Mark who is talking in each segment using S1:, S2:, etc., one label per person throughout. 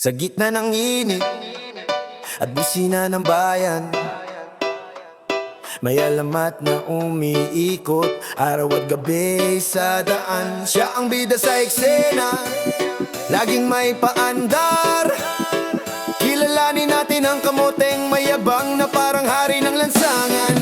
S1: Sa gitna ng init at busina ng bayan, may alamat na umiikot araw at gabi sa daan. Siya ang bida sa eksena, laging may paandar. Kilalanin natin ang kamoteng mayabang na parang hari ng lansangan.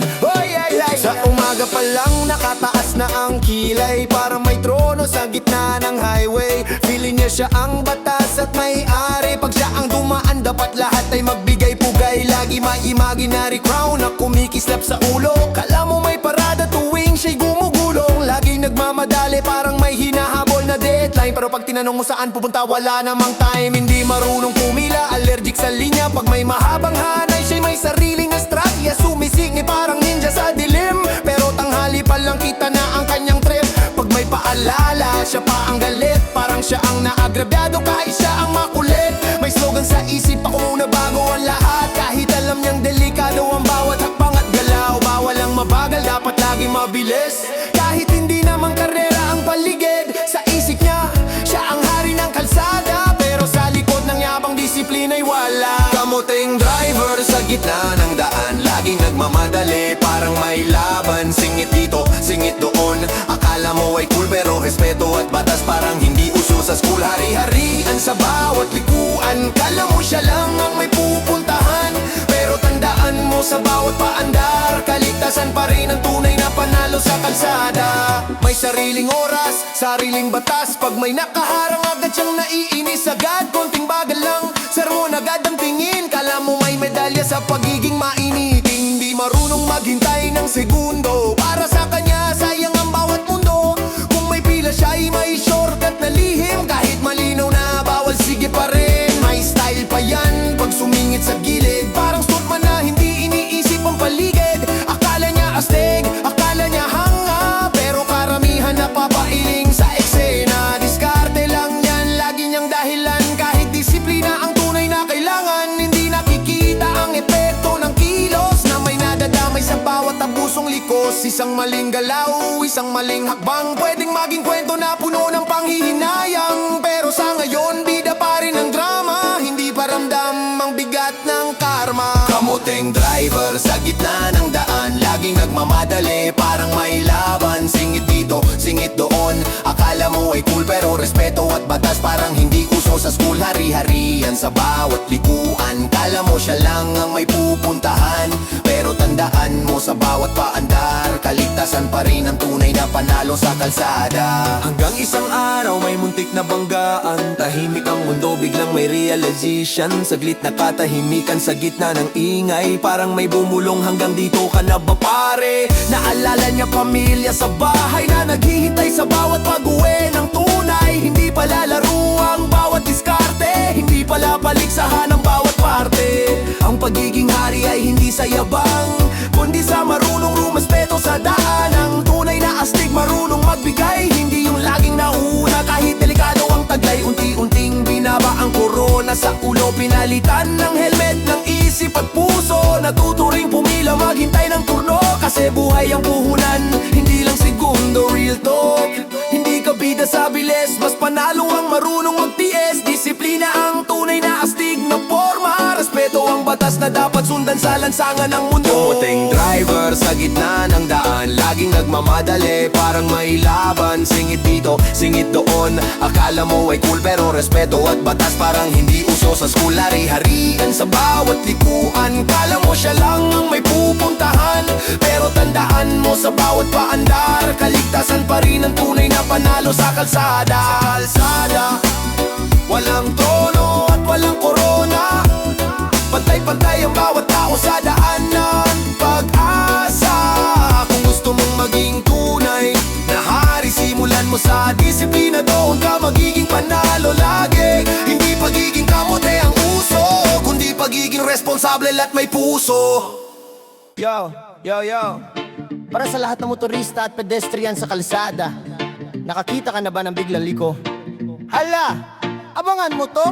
S1: Sa umaga pa lang nakataas na ang kilay, parang may trono sa gitna ng highway. Feeling niya siya ang batas at may-ari. Pag siya ang dumaan dapat lahat ay magbigay pugay. Lagi may imaginary crown na kumikislap sa ulo. Kala mo may parada tuwing siya'y gumugulong. Laging nagmamadali parang may hinahabol na deadline. Pero pag tinanong mo saan pupunta wala namang time. Hindi marunong pumila, allergic sa linya. Pag may mahabang hanay siya'y may sariling astralya. Sumisingi parang ninja sa dilim, pero tanghali pa lang kita na ang kanyang trip. Pag may paalala, siya pa ang galit. Parang siya ang naagrabyado kahit siya ang makulit. May slogan sa isip, ako muna bago ang lahat. Kahit alam niyang delikado ang bawat hakbang at galaw. Bawal ang mabagal, dapat laging mabilis. Kahit hindi naman karera ang paligid, sa isip niya, siya ang hari ng kalsada. Pero sa likod ng yabang disiplina'y wala. Kamuting driver sa gitna ng daan, laging nagmamadali parang may laban. Singit dito, singit doon, akala mo ay cool pero respeto at batas parang hindi uso sa school. Hari-harian sa bawat likuan, kala mo siya lang ang may pupuntahan. Pero tandaan mo sa bawat paandar, kaligtasan pa rin ang tunay na panalo sa kalsada. May sariling oras, sariling batas. Pag may nakaharang agad siyang naiinis agad. Konting bagal lang, sermon agad ang tingin. Kala mo may medalya sa pagiging mainiting. Hindi marunong maghintay ng segundo. Para sa kanya sayang ang bawat mundo. Kung may pila siya'y may shortcut na lihim. Kahit malinaw na bawal sige pa rin. May style pa yan pag sumingit sa gilid. Parang stuntman na hindi iniisip ang paligid. Akala niya astig, akala niya hanga, pero karamihan napapailing sa eksena. Diskarte lang yan, lagi niyang dahilan. Kahit disiplina ang tunay na kailangan, hindi nakikita ang epekto ng kilos na may nadadamay sa bawat abusong likos. Isang maling galaw, isang maling hakbang, pwedeng maging kwento na puno ng panghihinayang. Pero sa ngayon, bida pa rin ang drama, hindi pa ramdam ang bigat ng karma. Kamuting driver sa gitna ng daan, laging nagmamadali parang may laban. Singit dito, singit doon, akala mo ay cool pero respeto at batas parang hindi uso sa school. Hari-harian sa bawat likuan, kala mo siya lang ang may pupuntahan. Pero tandaan mo sa bawat paandar, kaligtasan pa rin ang tunay na panalo sa kalsada. Hanggang isang araw may muntik na banggaan, tahimik ang mundo biglang may realization. Saglit na katahimikan sa gitna ng ingay, parang may bumulong. Hanggang dito ka na ba pare? Naalala niya pamilya sa bahay na naghihintay sa bawat pag-uwi ng tunay. Hindi pala laro ang bawat diskarte, hindi pala paligsahan ang bawat parte. Ang pagiging hari ay hindi sa yabang, kundi sa marunong rumaspeto sa daan. Ang tunay na astig marunong magbigay, hindi yung laging nauna kahit delikado ang taglay. Unti-unting binaba ang korona sa ulo, pinalitan ng helmet ng isip at puso. Natuturing pumila maghintay ng turno, kasi buhay ang puhunan, hindi lang segundo. Real talk, hindi ka bida sa bilis, mas panalo ang marunong magtiis. Disiplina ang tunay na astig na forma, respeto ang batas na dapat sundan sa lansangan ng mundo. Kamuting driver sa gitna ng daan, laging nagmamadali parang may laban. Singit dito, singit doon, akala mo ay cool pero respeto at batas parang hindi uso sa school. Hari-harian sa bawat likuan, kala mo siya lang ang may pupuntahan. Pero tandaan mo sa bawat paandar, kaligtasan pa rin ang tunay na panalo sa kalsada. Sa kalsada, walang trono at walang korona, pantay-pantay ang bawat tao sa daanan. Pag-asa, kung gusto mong maging tunay na hari, simulan mo sa disiplina, doon ka magiging panalo lagi. Hindi pagiging kamote ang uso, kundi pagiging responsable at may puso.
S2: Yo, yo, yo. Para sa lahat ng motorista at pedestrian sa kalsada, nakakita ka na ba ng biglang liko? Hala, abangan mo to?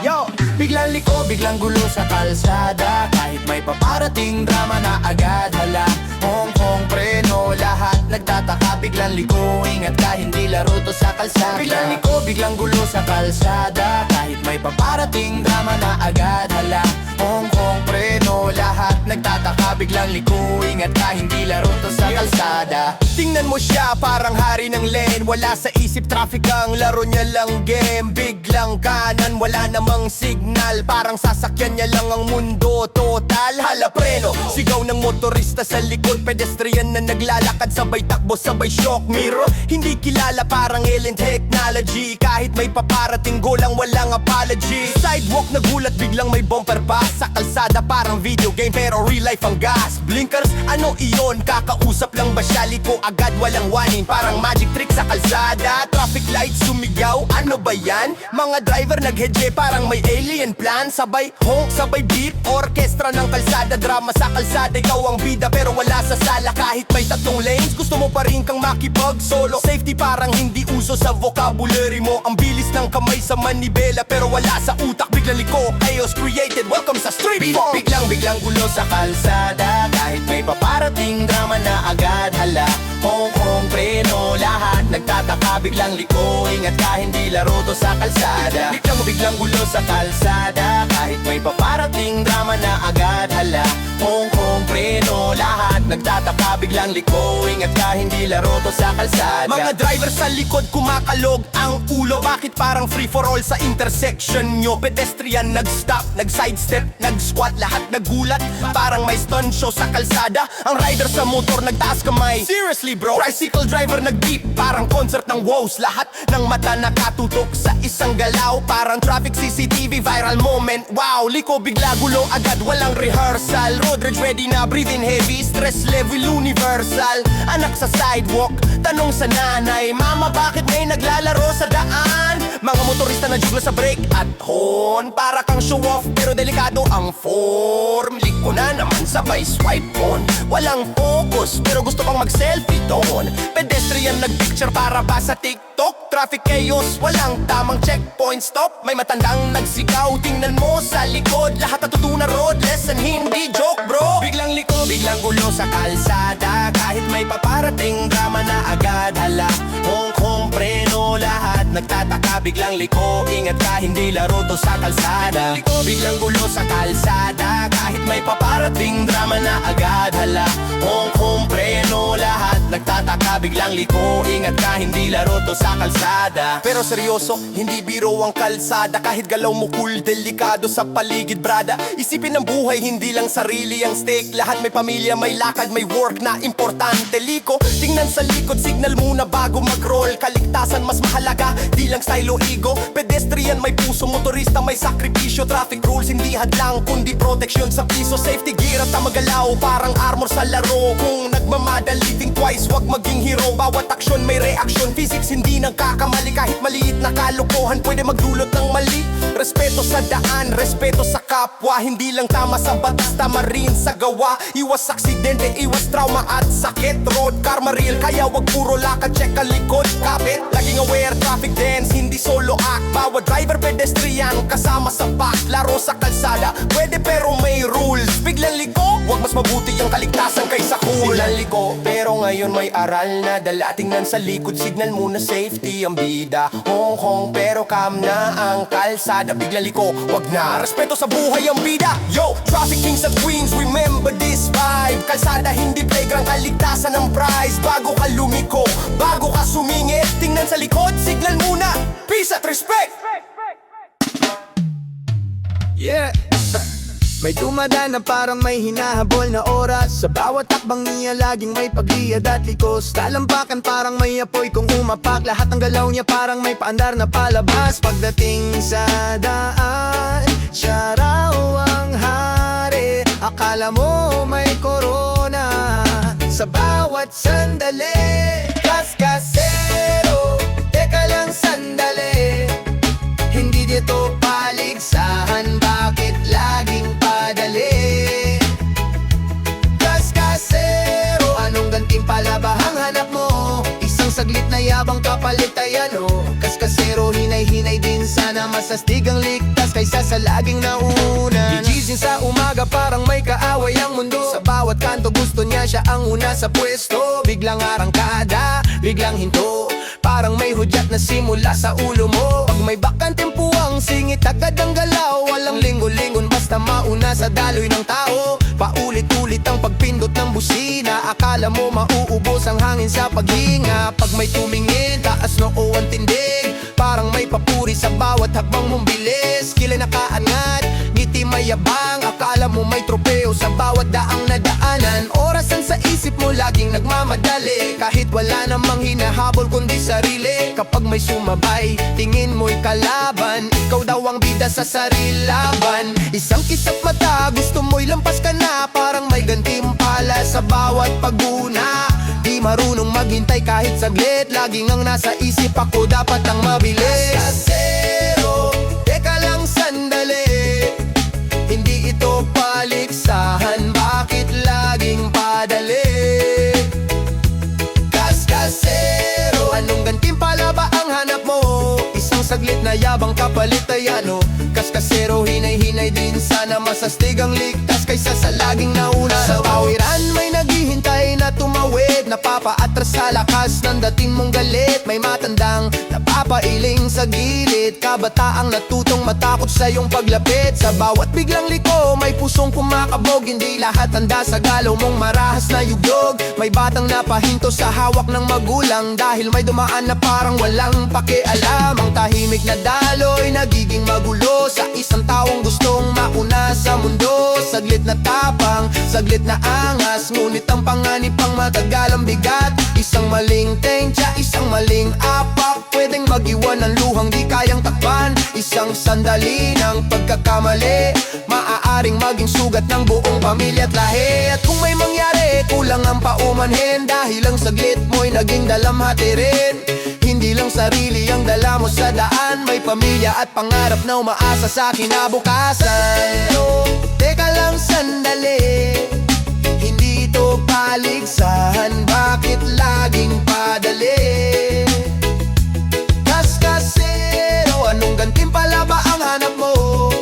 S2: Yo, biglang liko, biglang gulo sa kalsada, kahit may paparating drama na agad. Hala, hong preno, lahat lahat nagtataka, biglang liko. Ingat ka, hindi laro to sa kalsada. Biglang liko, biglang gulo sa kalsada. Kahit may paparating drama na agad, hala, Hong Kong, preno, lahat nagtataka, biglang liko. Ingat ka, hindi laro to sa kalsada. Tingnan mo siya, parang hari ng lane. Wala sa isip, traffic ang laro niya lang game. Biglang kanan, wala namang signal. Parang sasakyan niya lang ang mundo total. Hala, preno, sigaw ng motorista sa likod. Pedestrian na naglalakad, sabay takbo, sabay shock mirror. Hindi kilala, parang alien technology. Kahit may paparating, go lang, walang apology. Sidewalk nagulat, biglang may bumper pa. Sa kalsada parang video game, pero real life ang gas. Blinkers, ano iyon? Kakausap lang ba siya? Liko agad, walang warning, parang magic trick sa kalsada. Traffic lights sumigaw, ano ba yan? Mga driver naghedye, parang may alien plan. Sabay honk, sabay beep, orkestra ng kalsada. Drama sa kalsada, ikaw ang bida pero wala sa sala. Kahit may 3 lanes, gusto mo pa rin kang makipag solo. Safety parang hindi uso sa vocabulary mo. Ang bilis ng kamay sa manibela pero wala sa utak, biglang liko. Chaos created, welcome sa street form. Biglang gulo sa kalsada. Kahit may paparating drama na agad, hala, Hong Kong, preno, lahat nagtataka, biglang liko. Ingat ka, hindi laro to sa kalsada. Biglang gulo sa kalsada. Kahit may paparating drama na agad, hala, Hong Kong, preno, lahat nagtataka, biglang liko. Ingat ka, hindi laro to sa kalsada. Mga driver sa likod kumakalog ang ulo. Bakit parang free for all sa intersection nyo? Pedestrian nag-stop, nag-sidestep, nag-squat, lahat nagulat. Parang may stunt show sa kalsada. Ang rider sa motor nagtaas kamay, seriously bro. Tricycle driver nag-beep, parang concert ng woes. Lahat ng mata nakatutok sa isang galaw. Parang traffic CCTV, viral moment. Wow, liko, bigla gulo agad, walang rehearsal. Road rage ready na, breathe in heavy, stress level universal. Anak sa sidewalk, tanong sa nanay, mama bakit may naglalaro sa daan? Mga motorista na juglo sa brake at horn. Para kang show off pero delikado ang form. Liko na naman sabay swipe on. Walang focus pero gusto pang mag-selfie doon. Pedestrian nag-picture para ba sa TikTok? Traffic chaos, walang tamang checkpoint stop. May matandang nagsigaw, tingnan mo sa likod. Lahat natutunan road lesson, hindi joke bro. Biglang liko, biglang gulo sa kalsada. Kahit may paparating drama na agad, hala, Hong Kong, preno, lahat nagtataka, biglang liko. Ingat ka, hindi laro to sa kalsada. Biglang gulo sa kalsada. Kahit may paparating drama na agad, hala, Hong Kong, preno, lahat nagtataka, biglang liko. Ingat ka, hindi laro to sa kalsada. Pero seryoso, hindi biro ang kalsada. Kahit galaw mo cool, delikado sa paligid brada. Isipin ng buhay, hindi lang sarili ang stake. Lahat may pamilya, may lakad, may work na importante. Liko, tingnan sa likod, signal muna bago mag-roll. Kaligtasan mas mahalaga, di lang style o ego. Pedestrian may puso, motorista may sakripisyo. Traffic rules, hindi hadlang, kundi protection sa piso. Safety gear at magalaw, parang armor sa laro. Kung nagmamadali, think twice, wag maging hero. Bawat aksyon may reaction, physics hindi nagkakamali. Kahit maliit na kalokohan, pwede magdulot ng mali. Respeto sa daan, respeto sa kapwa. Hindi lang tama sa batas, tama rin sa gawa. Iwas aksidente, iwas trauma at sakit. Road karma real, kaya wag puro lakad, check ang likod, kapit. Laging aware, traffic dance, hindi solo act. Bawat driver, pedestrian, kasama sa pack. Laro sa kalsada, pwede pero may rules. Biglang liko, wag mas mabuti ang kaligtasan kaysa cool. Biglang liko, pero ngayon may aral na dala. Tingnan sa likod, signal muna safety ang bida. Hong Kong, pero calm na ang kalsada. Biglang liko, wag na, respeto sa buhay ang bida. Yo, traffic kings at queens, remember this vibe. Kalsada hindi playground, kaligtasan ang prize. Bago ka lumiko, bago ka sumingit, tingnan sa likod, signal muna, peace at respect.
S1: Yeah. May dumadaan na parang may hinahabol na oras. Sa bawat takbang niya laging may pagliyad at likos. Talampakan parang may apoy kung umapak. Lahat ng galaw niya parang may paandar na palabas. Pagdating sa daan, siya raw ang hari. Akala mo may corona sa bawat sandali. Kaskasero, teka lang sandali. Hindi dito paligsahan, bakit laging padali? Kaskasero, anong gantimpala ba ang hanap mo? Isang saglit na yabang kapalit ay ano? Kaskasero, hinay-hinay din sa Sana mas astig ang ligtas kaysa sa laging naunan. Gigising sa umaga parang may kaaway ang mundo. Sa bawat kanto gusto niya siya ang una sa pwesto. Biglang arangkada, biglang hinto, parang may hudyat na simula sa ulo mo. Pag may bakanteng puwang, singit agad ang galaw. Walang linggo-lingon basta mauna sa daloy ng tao. Paulit-ulit ang pagpindot ng busina. Akala mo mauubos ang hangin sa paghinga. Pag may tumingin, taas noo ang tindig, parang may papuri sa bawat hakbang mong bilis. Kilay nakaangat, ngiti mayabang, akala mo may tropeo sa bawat daang nadaanan. Orasan sa isip mo laging nagmamadali, kahit wala namang hinahabol kundi sarili. Kapag may sumabay, tingin mo'y kalaban, ikaw daw ang bida sa sarilaban. Isang kisap mata, gusto mo'y lampas ka na, parang may gantimpala sa bawat paguna. Di marunong maghintay kahit saglit, laging ang nasa isip ako dapat ang mabilis. Kasero, teka lang sandali, hindi ito paliksahan, bakit laging padali? Kasero, anong gantimpala ba ang hanap mo? Isang saglit na yabang kapalit ay ano? Kaskasero, hinay-hinay din, sana masastig ang ligtas kaysa sa laging nauna. Sa tawiran may naghihintay na tumawid, napapaatras sa lakas ng dating mong galit. May matandang napapailing sa gilid, kabataang natutong matakot sa iyong paglapit. Sa bawat biglang liko, may pusong kumakabog, hindi lahat handa sa galaw mong marahas na yugdog. May batang napahinto sa hawak ng magulang, dahil may dumaan na parang walang pakialam. Ang tahimik na daloy nagiging magulo sa isang taong gustong mauna sa mundo. Saglit na tapang, saglit na angas, ngunit ang panganib pang matagal ang bigat. Isang maling tensya, isang maling apak, pwedeng mag-iwan ng luhang di kayang takpan. Isang sandali ng pagkakamali, maaaring maging sugat ng buong pamilya at lahi. At kung may mangyari, kulang ang paumanhin, dahil ang saglit mo'y naging dalamhati rin. Hindi lang sarili ang dala mo sa daan, may pamilya at pangarap na umaasa sa kinabukasan. Teka lang sandali, hindi ito paligsahan, bakit laging padali? Kaskasero, anong gantimpala ba ang hanap mo?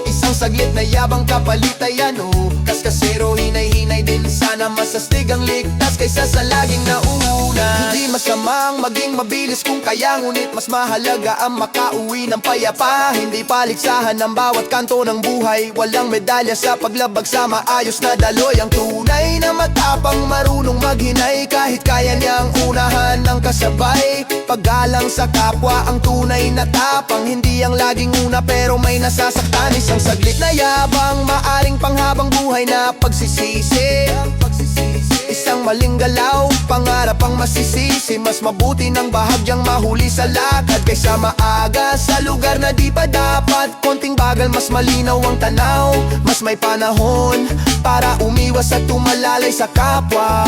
S1: Isang saglit na yabang kapalit ay ano? Kaskasero, hinay-hinay din, sana masastig ang ligtas kaysa sa laging nauna. Hindi masamang maging mabilis kung kaya, ngunit mas mahalaga ang makauwi ng payapa. Hindi paligsahan ang bawat kanto ng buhay, walang medalya sa paglabag sa maayos na daloy. Ang tunay na matapang, marunong maghinay, kahit kaya niyang unahan ng kasabay. Paggalang sa kapwa, ang tunay na tapang, hindi ang laging una pero may nasasaktan. Isang saglit na yabang, maaring panghabang buhay na pagsisisi. Isang maling galaw, pangarap ang masisisi. Mas mabuti ng bahagyang mahuli sa lakad kaysa maaga sa lugar na di pa dapat. Konting bagal, mas malinaw ang tanaw, mas may panahon para umiwas at tumalalay sa kapwa.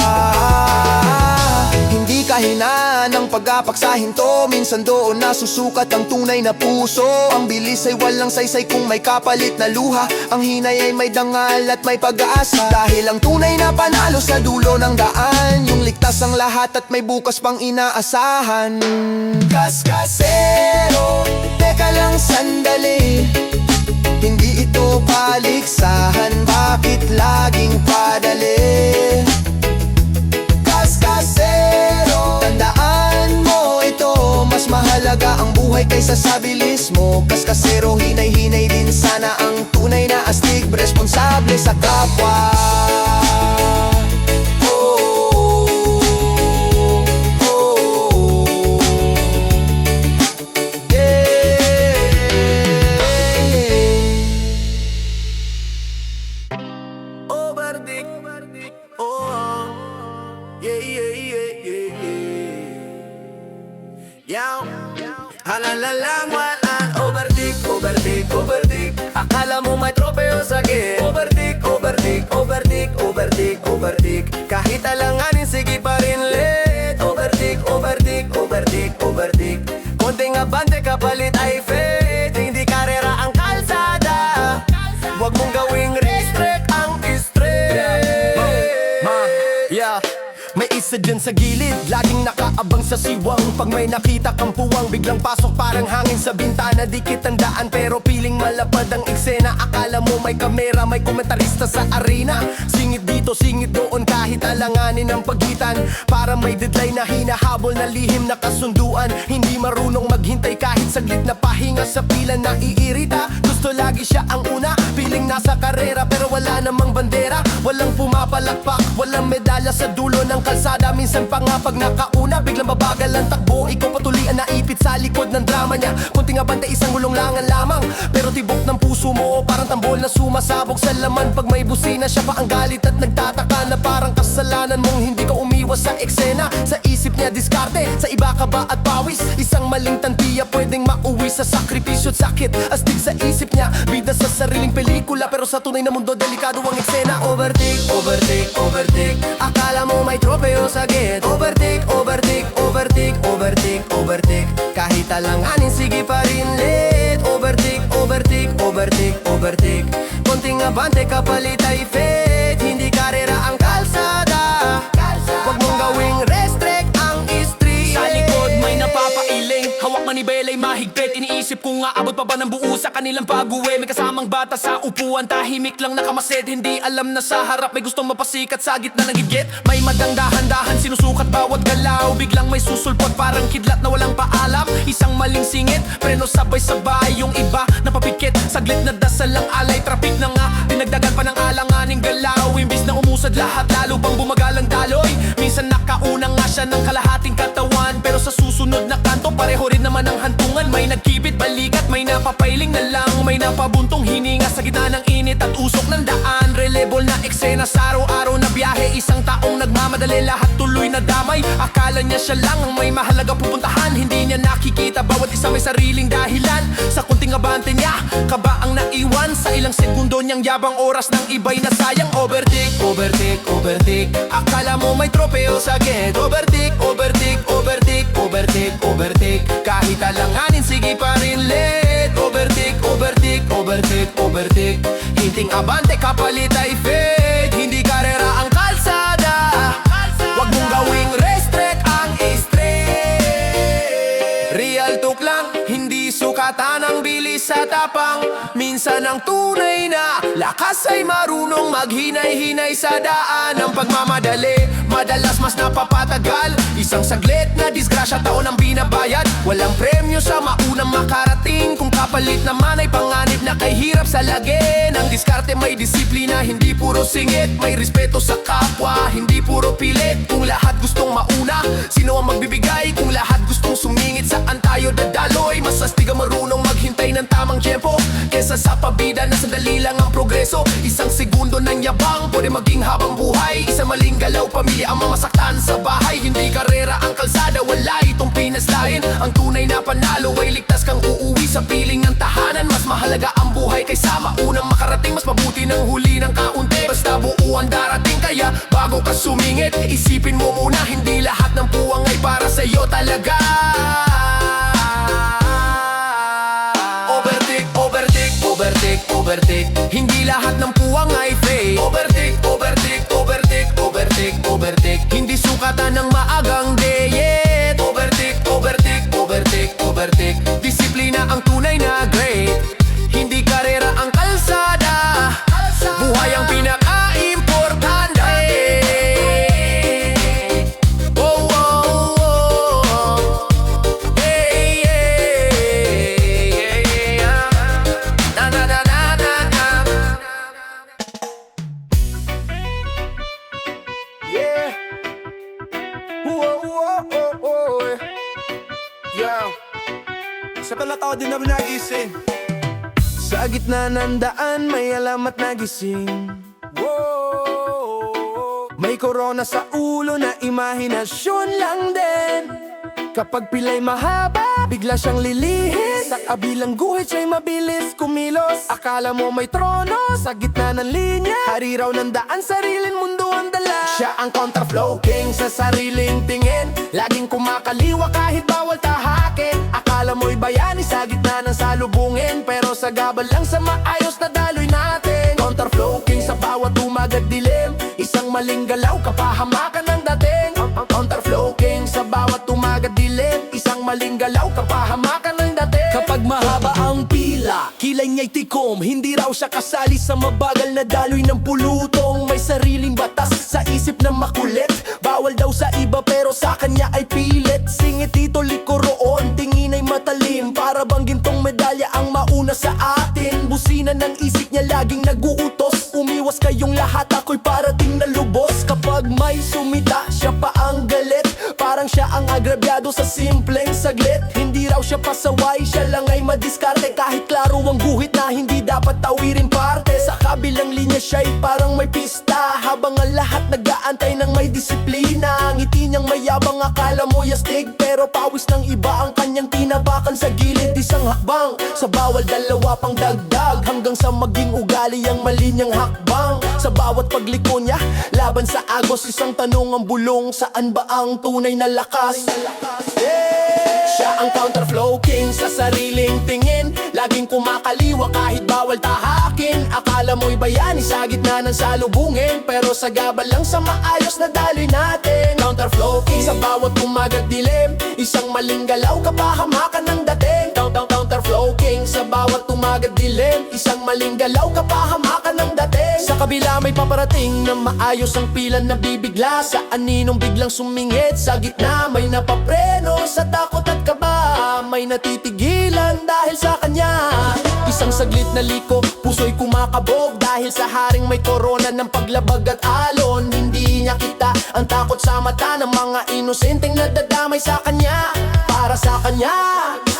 S1: Hindi kahinaan ang pag-apaksahin to, minsan doon nasusukat ang tunay na puso. Ang bilis ay walang saysay kung may kapalit na luha, ang hinay ay may dangal at may pag-asa. Dahil ang tunay na panalo sa dulo ng daan, yung ligtas ang lahat at may bukas pang inaasahan. Kaskasero, teka lang sandali, hindi ito paligsahan, bakit laging padali? Kaskasero, tandaan mo ito, mas mahalaga ang buhay kaysa sa bilis mo. Kaskasero, hinay-hinay din, sana ang tunay na astig, responsable sa kapwa.
S3: Halalalang walaan, overtake, overtake, overtake. Akala mo may tropeo sa gate. Overtake, overtake, overtake, overtake, overtake. Kahit alanganin, sige pa rin late. Overtake, overtake, overtake, overtake. Konting abante kapalit ay fate. Hindi karera ang kalsada, huwag mong gawing restrict ang stress.
S1: Yeah. May isa
S3: isa dyan sa gilid, laging nakaabang sa siwang. Pag may nakita kang puwang, biglang pasok parang hangin sa bintana. Di kitandaan pero piling malapad ang eksena. Akala mo may kamera, may komentarista sa arena. Singit dito, singit doon, kahit alanganin ang pagitan. Para may deadline na hinahabol na lihim na kasunduan. Hindi marunong maghintay kahit saglit na pahinga sa pila. Naiirita, gusto lagi siya ang una. Piling nasa karera pero wala namang bandera. Walang pumapalakpak, walang medalya sa dulo ng kalsada. Minsan pa nga pag nakauna, biglang babagal ang takbo. Ikaw patulian na ipit sa likod ng drama niya. Kunting abante, isang gulong langan lamang. Pero tibok ng puso mo, parang tambol na sumasabog sa laman. Pag may busina, siya pa ang galit at nagtataka na parang kasalanan mong hindi ka umiwas sa eksena. Sa isip niya diskarte, sa iba ka ba at pawis. Isang maling tantiya pwedeng mauwi sa sakripisyo at sakit. Astig sa isip niya, bida sa sariling pelikula. Pero sa tunay na mundo, delikado ang eksena. Overtake, overtake, overtake. Akala mo may tropeo sa gate. Overtake, overtake, overtake, overtake, overtake. Kahit alanganin, sige pa rin late. Overtake, overtake, overtake, overtake. Konting abante kapalit ay fate. Hindi karera ang kalsada. Huwag mong gawing restrict ang street.
S4: Sa likod may napapailing, hawak manibela'y mahigpit. Iniisip ko nga abot pa ba ng buo sa kanilang pag-uwi. May kasamang bata sa upuan, tahimik lang nakamasid. Hindi alam na sa harap may gustong mapasikat sa gitna ng gigit. May madang dahan-dahan, sinusukat bawat galaw. Biglang may susulpot parang kidlat na walang paalam. Isang maling singit, preno sabay-sabay. Yung iba napapikit, saglit na dasal ang alay. Traffic na nga, dinagdagan pa ng alanganing galaw. Imbis na umusad lahat, lalo pang bumagal ang daloy. Minsan nakauna nga siya ng kalahating katawan. Pero sa susunod na kanto, pareho rin naman ang hantungan. May nagkibit balikat, may napapailing na lang. May napabuntong hininga sa gitna ng init at usok ng daan. Relebol na eksena sa araw-araw na biyahe. Isang taong nagmamadali, lahat tuloy na damay. Akala niya siya lang ang may mahalaga pupuntahan. Hindi niya nakikita bawat isa may sariling dahilan. Sa kunting abante niya, kaba ang naiwan. Sa ilang segundo niyang yabang, oras ng iba'y nasayang. Overtake, overtake, overtake. Akala mo may tropeo sa gate. Overtake, overtake, overtake, overtake, overtake. Kahit alanganin, sige pa rin late. Overtake, overtake, overtake, overtake. Hinting abante kapalit ay fate. Hindi karera ang kalsada. Huwag mong gawing restrict ang straight. Real talk lang, hindi sukatan ang bilis sa tapang. Minsan ang tunay na lakas ay marunong maghinay-hinay sa daan. Ang pagmamadali, madalas mas napapatagal. Isang saglit na disgrasya, taon ang binabayad. Walang premyo sa maunang makarating. Kung kapalit naman ay panganib na kay hirap sa lagin. Ang diskarte may disiplina, hindi puro singit. May respeto sa kapwa, hindi puro pilit. Kung lahat gustong mauna, sino ang magbibigay? Kung lahat gustong sumingit, saan tayo dadaloy? Mas astig ang marunong maghintay ng tamang tiyempo kesa sa pabida na sandali lang ang progreso. Isang segundo ng yabang, pwede maging habang buhay. Isang maling galaw, pamilya ang mamasaktan sa bahay. Hindi karera ang kalsada, wala itong pinaslain. Ang tunay na panalo ay ligtas kang uuwi sa piling ng tahanan. Mas mahalaga ang buhay kaysa maunang makarating. Mas mabuti ng huli ng kaunti, basta buo ang darating. Kaya bago ka sumingit, isipin mo muna, hindi lahat ng puwang ay para sa'yo talaga. Overtake, overtake, overtake, overtake. Hindi lahat ng puwang ay fake. Overtake, overtake, overtake, overtake, overtake. Hindi sukatan ng maagang dayet. Overtake, overtake, overtake, overtake. Disiplina ang tunay na great. Hindi karera ang kalsada. Buhay ang pinaka-importante. Oh, oh, oh. Hey, hey, hey, hey. Na, na, na, na, na, na. Yeah. Whoa, whoa, whoa, whoa. Yeah. Sa kalataw din naman nagising. Sa gitna ng daan, may alamat na gising. Whoa. May korona sa ulo na imahinasyon lang din. Kapag pilay mahaba, bigla siyang lilihis. Sa kabilang guhit siya'y mabilis kumilos. Akala mo may trono sa gitna ng linya. Hari raw ng daan, sariling mundo ang dala. Siya ang counterflow king sa sariling tingin. Laging kumakaliwa kahit bawal tahakin. Akala mo'y bayani sa gitna ng salubungin. Pero sa gabal lang sa maayos na daloy natin. Counterflow king sa bawat umag at dilim. Isang maling galaw, kapahamakan ng dating.
S3: maling galaw, kapahamakan ng dating.
S4: Kapag mahaba ang pila, kilay niya'y tikom. Hindi raw siya kasali sa mabagal na daloy ng pulutong. May sariling batas sa isip na makulit. Bawal daw sa iba pero sa kanya ay pilit. Singit dito, liko roon, tingin ay matalim. Para bang gintong medalya ang mauna sa atin. Busina ng isip niya laging naguutos. Umiwas kayong lahat, ako'y parating na lubos. Kapag may sumita, siya pa ang galit. Parang siya ang agrabyado sa simpleng saglit. Hindi raw siya pasaway, siya lang ay madiskarte. Kahit klaro ang guhit na hindi dapat tawirin parte. Sa kabilang linya siya'y parang may pista. Habang ang lahat nag-aantay ng may disiplina. Ngiti niyang mayabang, akala mo yastig. Pero pawis ng iba ang kanyang tinabakan sa gilid. Isang hakbang, sa bawal dalawa pang dagdag. Hanggang sa maging ugali ang mali niyang hakbang. Sa bawat pagliko niya, laban sa agos. Isang tanong ang bulong, saan ba ang tunay na lakas? Siya ang counterflow king sa sariling tingin. Laging kumakaliwa kahit bawal tahakin. Akala mo'y bayani sa gitna ng salubungin. Pero sa gabal lang sa maayos na daloy natin. Counterflow king sa bawat umaga't dilim. Isang maling galaw, kapahamakan ng dating. Counterflow king sa bawat umaga't dilim. Isang maling galaw, kapahamakan ng dating. Sa kabila may paparating na maayos ang pila na bibigla. Sa aninong biglang sumingit. Sa gitna may napapreno sa takot at kaba. May natitigilan dahil sa kanya. Isang saglit na liko, puso'y kumakabog. Dahil sa haring may korona ng paglabag at alon. Hindi niya kita ang takot sa mata ng mga inosenteng nadadamay sa kanya. Para sa kanya,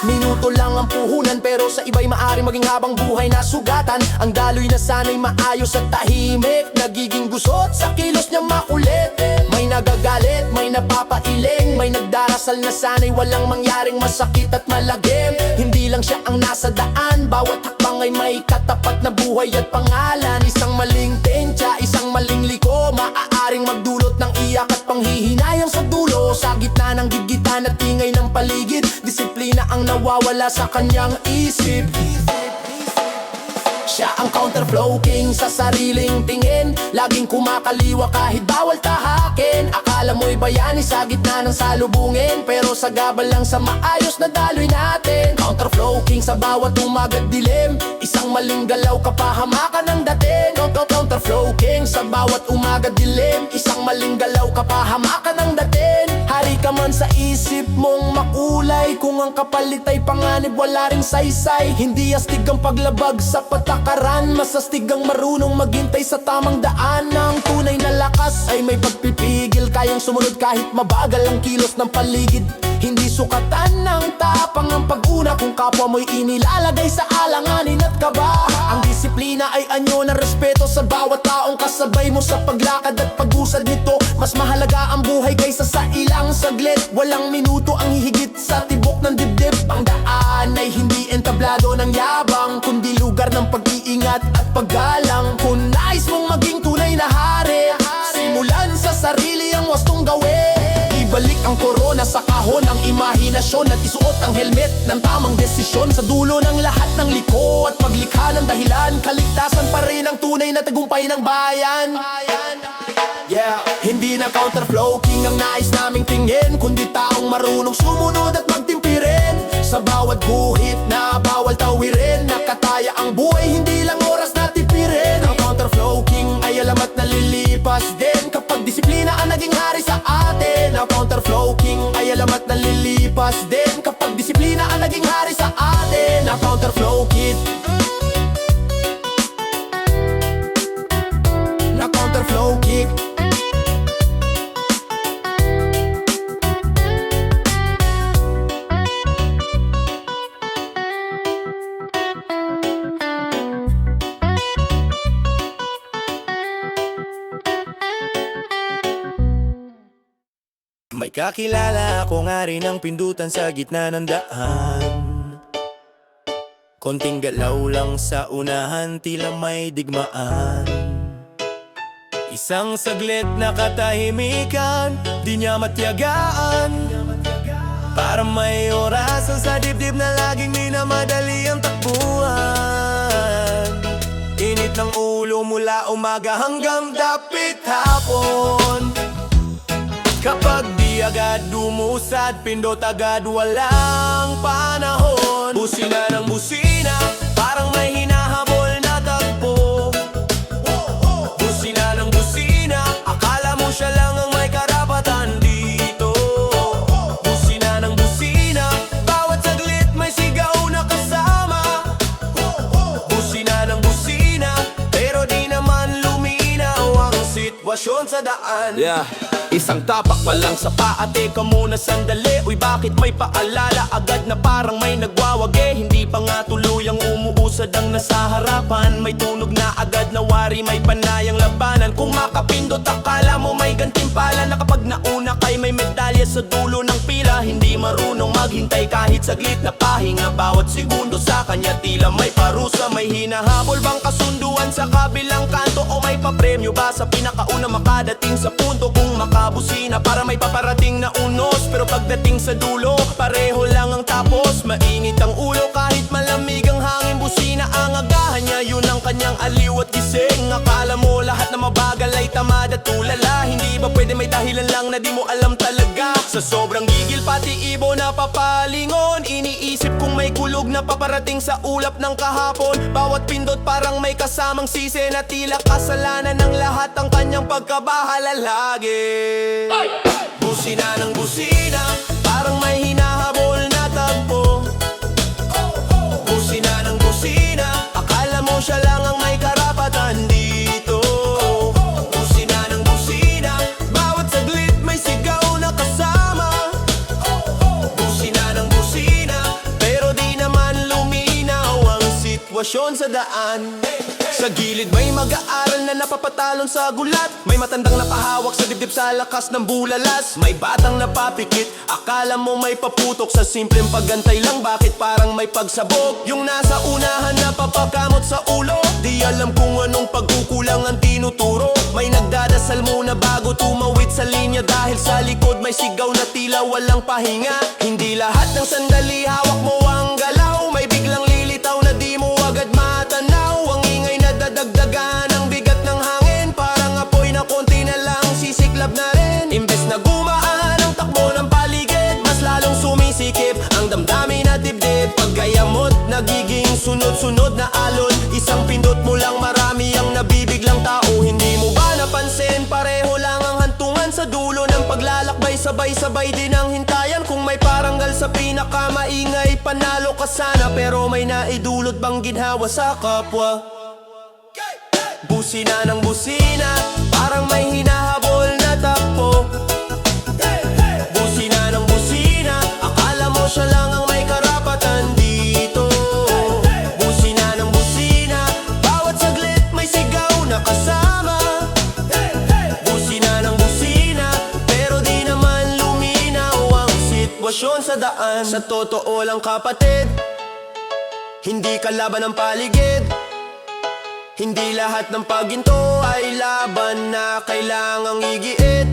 S4: minuto lang ang puhunan. Pero sa iba'y maari maging habang buhay na sugatan. Ang daloy na sana'y maayos at tahimik. Nagiging gusot sa kilos niya makulit. May nagagalit, may napapailing. May nagdarasal na sana'y walang mangyaring masakit at malagim. Hindi lang siya ang nasa daan. Bawat hakbang ay may katapat na buhay at pangalan. Isang maling tensya, isang maling liko. Maaaring magdulot ng iyak at panghihinayang sa dulo. Sa gitna ng gigitan at ingay ng paligid, disiplina ang nawawala sa kanyang isip. Siya ang counterflow king sa sariling tingin. Laging kumakaliwa kahit bawal tahakin. Akala mo'y bayani sa gitna ng salubungin. Pero sa gabal lang sa maayos na daloy natin. Counterflow king sa bawat umaga't dilim. Isang maling galaw, kapahamakan ng dating. Counterflow king sa bawat umaga't dilim. Isang maling galaw, kapahamakan ng dating. Hari ka man sa isip mong makulay. Kung ang kapalit ay panganib, wala ring saysay. Hindi astig ang paglabag sa patakaran. Mas astig ang marunong maghintay sa tamang daan. Ang tunay na lakas ay may pagpipigil. Kayang sumunod kahit mabagal ang kilos ng paligid. Hindi sukatan ng tapang ang pag-una. Kung kapwa mo'y inilalagay sa alanganin at kaba. Ang disiplina ay anyo ng respeto sa bawat taong kasabay mo sa paglakad at pag-usad nito. Mas mahalaga ang buhay kaysa sa ilang saglit. Walang minuto ang hihigit sa tibok ng dibdib. Ang daan ay hindi entablado ng yabang, kundi lugar ng pag-iingat at paggalang. Kung nais mong maging tunay na hari, simulan sa sarili ang wastong gawin. Ibalik ang korona sa kahon ng imahinasyon at isuot ang helmet ng tamang desisyon. Sa dulo ng lahat ng liko at paglikha ng dahilan, kaligtasan pa rin ang tunay na tagumpay ng bayan. Yeah, hindi na counterflow king ang nais naming tingin, kundi taong marunong sumunod at magtimpirin. Sa bawat guhit na bawal tawirin, nakataya ang buhay, hindi lang oras na tipirin. Ang counterflow king ay alam at nalilipas din kapag disiplina ang naging hari sa atin. Ang counterflow king ay alam at nalilipas din kapag disiplina ang naging hari sa atin. Ang counterflow kid, na counterflow kick.
S1: May kakilala ako nga rin ang pindutan sa gitna ng daan. Konting galaw lang sa unahan, tila may digmaan. Isang saglit na katahimikan, di niya matyagaan. Para may orasan sa dibdib na laging minamadali ang takbuhan. Init ng ulo mula umaga hanggang dapit hapon. Kapag di
S3: agad dumusad, pindot agad walang panahon. Busina ng busina, parang may hinahabol na tagpo. Busina ng busina, akala mo siya lang ang may karapatan dito. Busina ng busina, bawat saglit may sigaw na kasama. Busina ng busina, pero di naman luminaw ang sitwasyon sa daan. Isang tapak pa lang sa paa, teka muna sandali. Uy, bakit may paalala agad na parang may nagwawagi? Hindi pa nga tuluyang umuusad ang nasa harapan. May tunog na agad na wari, may panayang labanan. Kung makapindot akala mo may gantimpala, na kapag nauna kay may medalya sa dulo ng pila. Hindi marunong maghintay kahit saglit na pahinga. Bawat segundo sa kanya tila may parusa. May hinahabol bang kasunduan sa kabilang kanto? O may papremyo ba sa pinakauna makadating sa punto? Kung makabusina para may paparating na unos, pero pagdating sa dulo pareho lang ang tapos. Mainit ang ulo kahit malamig ang hangin. Busina ang agahan niya, yun ang kanyang aliw at gising. Akala mo lahat na mabagal ay tamad at tulala. Hindi ba pwede may dahilan lang na di mo alam talaga? Sa sobrang gigil pati ibo na papalingon. Iniisip kung may kulog na paparating sa ulap ng kahapon. Bawat pindot parang may kasamang sisi na tila kasalanan ng lahat ang kanyang pagkabahala lagi. Busina ng busina, parang may hinahabol na tagpo. Busina ng busina, akala mo siya lang ang may karapatan dito. Busina ng busina, bawat saglit may sigaw na kasama. Busina ng busina, pero di naman luminaw ang sitwasyon sa daan. Sa gilid may mag-aaral na napapatalon sa gulat. May matandang napahawak sa dibdib sa lakas ng bulalas. May batang napapikit, akala mo may paputok. Sa simpleng paggantay lang, bakit parang may pagsabog? Yung nasa unahan na papakamot sa ulo, di alam kung anong pagkukulang ang tinuturo. May nagdadasal muna bago tumawid sa linya, dahil sa likod may sigaw na tila walang pahinga. Hindi lahat ng sandali hawak mo ang galaw. May biglang lilitaw na di mo agad matanaw. Ang ingay na dadagdagan ang bigat ng hangin, parang apoy na konti na lang sisiklab na rin. Imbes na gumaan ang takbo ng paligid, mas lalong sumisikip ang damdamin at dibdib. Pagkayamot nagiging sunod-sunod na alon. Isang pindot mo lang marami ang nabibiglang tao. Hindi mo ba napansin pareho lang ang hantungan sa dulo ng paglalakbay? Sabay-sabay din ang hintayan. Kung may paranggal sa pinakamaingay, panalo ka sana, pero may naidulot bang ginhawa sa kapwa? Busina ng busina, parang may hinahabol na takbo. Busina ng busina, akala mo siya lang ang may karapatan dito. Busina ng busina, bawat saglit may sigaw na kasama. Busina ng busina, pero di naman luminaw ang sitwasyon sa daan. Sa totoo lang kapatid, hindi ka laban ng paligid. Hindi lahat ng pagginto ay laban na kailangang igiit.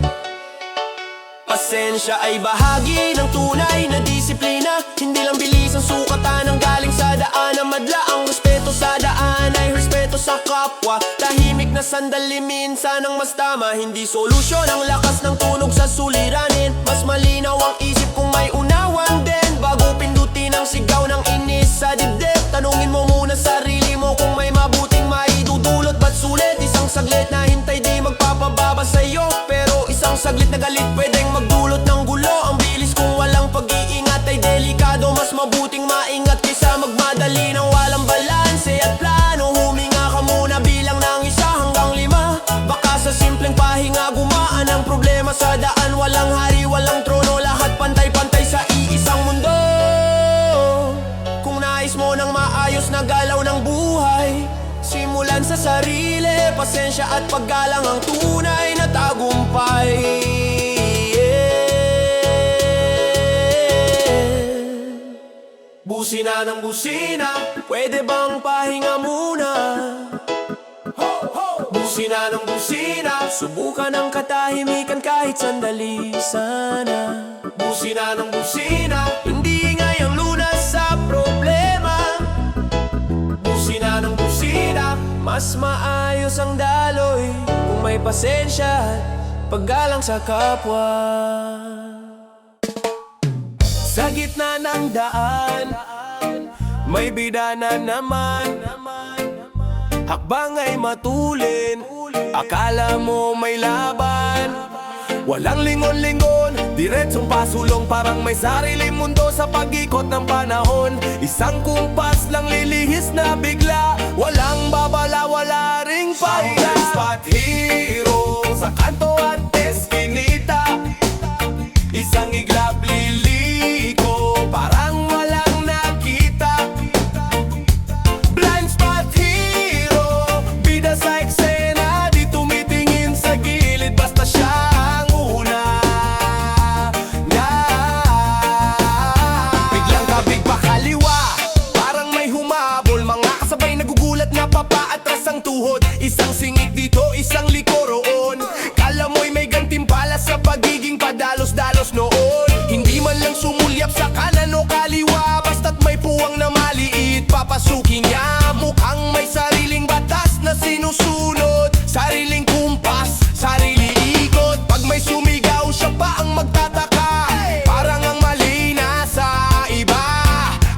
S3: Pasensya ay bahagi ng tunay na disiplina. Hindi lang bilis ang sukatan ng galing sa daan. Ang madla ang respeto sa daan ay respeto sa kapwa. Tahimik na sandali minsan ang mas tama. Hindi solusyon ang lakas ng tunog sa suliranin. Mas malinaw ang isip kung may unawan din, bago pindutin ang sigaw ng inis sa dibdib. Tanungin mo muna sarili mo kung may mabuting maidudulot. Ba't sulit? Isang saglit na hintay di magpapababa sa'yo, pero isang saglit na galit pwedeng magdulot ng gulo. Ang bilis kung walang pag-iingat ay delikado. Mas mabuting maingat kaysa magmadali ng walang balanse at plano. Huminga ka muna bilang ng 1 hanggang 5. Baka sa simpleng pahinga gumaan ang problema sa daan. Walang hari, walang trono, lahat pantay-pantay sa iisang mundo. Kung nais mo ng maayos na galaw ng buhay, simulan sa sarili, pasensya at paggalang ang tunay na tagumpay. Busina ng busina, pwede bang pahinga muna? Busina ng busina, subukan ang katahimikan kahit sandali sana. Busina ng busina, hindi ngayong lunas sa problema. Busina ng busina, mas maayos ang daloy kung may pasensya at paggalang sa kapwa. Sa gitna ng daan, may bida na naman. Hakbang ay matulin, akala mo may laban. Walang lingon-lingon, diretsong pasulong. Parang may sariling mundo sa pag-ikot ng panahon. Isang kumpas lang lilihis na bigla. Walang babala, wala ring pahinga. Spot hero sa kanto at eskinita. Isang iglap liliko, parang walang nakita. Blind spot hero, bida sa eksena. Di tumitingin sa gilid, basta siya ang una. Biglang kabig pa kaliwa, parang may humabol. Mga kasabay nagugulat na papaatras ang tuhod. Isang singit dito, isang liko roon. Kala mo'y may gantimpala sa pagiging padalos-dalos noon. Hindi man lang sumulyap sa kanan o kaliwa, basta't may puwang na maliit, papasukin niya. Mukhang may sariling batas na sinusunod, sariling kumpas, sarili ikot. Pag may sumigaw, siya pa ang magtataka. Parang ang mali nasa iba.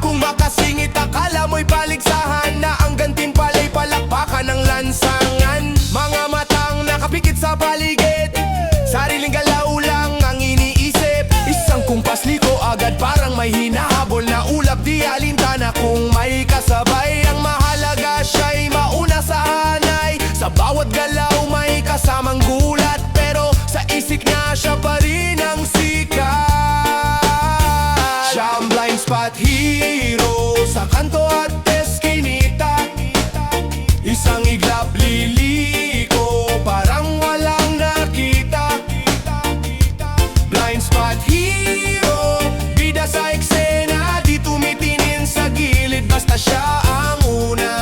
S3: Kung makasingit, akala mo'y paligsahan na ang gantimpala'y palakpakan ng lansangan. Mga matang nakapikit sa paligid, sariling galaw lang ang iniisip. Isang kumpas liko agad, parang may hinahabol na ulap. Di alintana kung may kasabay. Ang mahalaga siya'y mauna sa hanay. Sa bawat galaw may kasamang gulat, pero sa isip niya siya pa rin ang sikat. Siya ang blind spot hero sa kanto at eskinita. Isang iglap liliko, parang walang nakita. Blind spot hero, bida sa eksena. Di tumitinin sa gilid, basta siya ang una.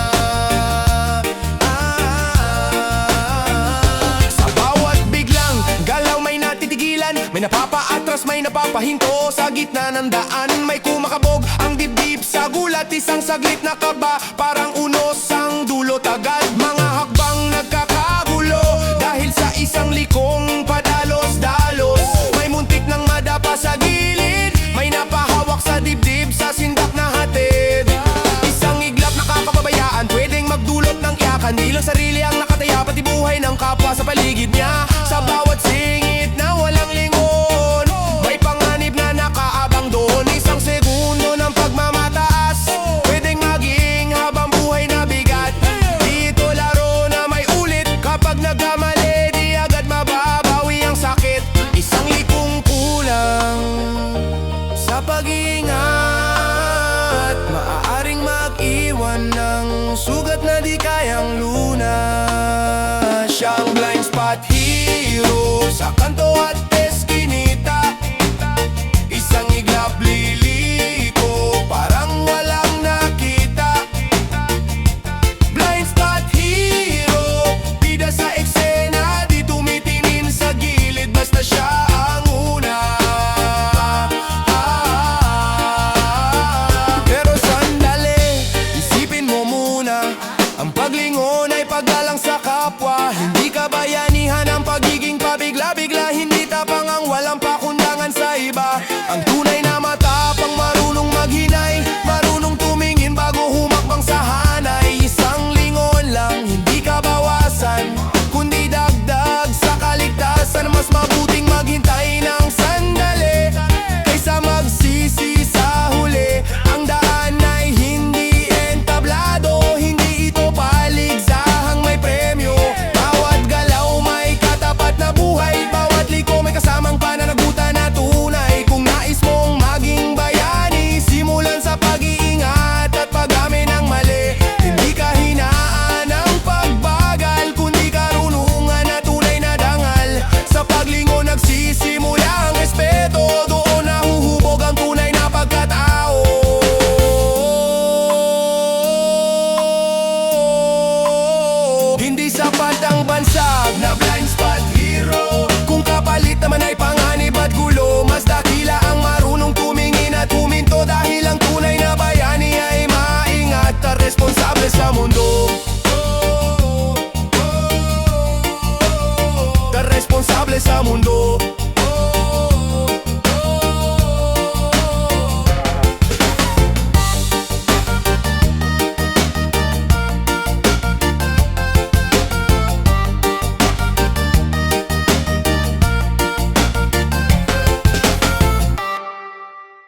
S3: Sa bawat biglang galaw may natitigilan, may napapaatras, may napapahinto. Sa gitna ng daan may kumakabog ang dibdib sa gulat. Isang saglit na kaba, parang unos ang dulot agad. Mga hakbang nagkakagulo dahil sa isang likong padalos-dalos. May muntik ng madapa sa gilid, may napahawak sa dibdib sa sindak na hatid. Isang iglap nakakapabayaan, pwedeng magdulot ng iyakan. Di lang sarili ang nakataya, pati buhay ng kapwa sa paligid niya. Sa bawat singit na walang lingon, may panganib na nakaabang doon. Isang segundo ng pagmamataas, pwedeng maging habang buhay na bigat. Dito laro na may ulit, kapag nagkamali di agad mababawi ang sakit. Isang likong kulang sa pag-iingat, maaaring mag-iwan ng sugat na di kayang lunas. Siyang blind spot hero sa kanto at eskinita. Isang iglap liliko, parang walang nakita. Blind spot hero, bida sa eksena. Di tumitingin sa gilid, basta siya ang una. Pero sandali, isipin mo muna, ang paglingon ay paggalang sa kapwa. Hindi kabayanihan ang pagiging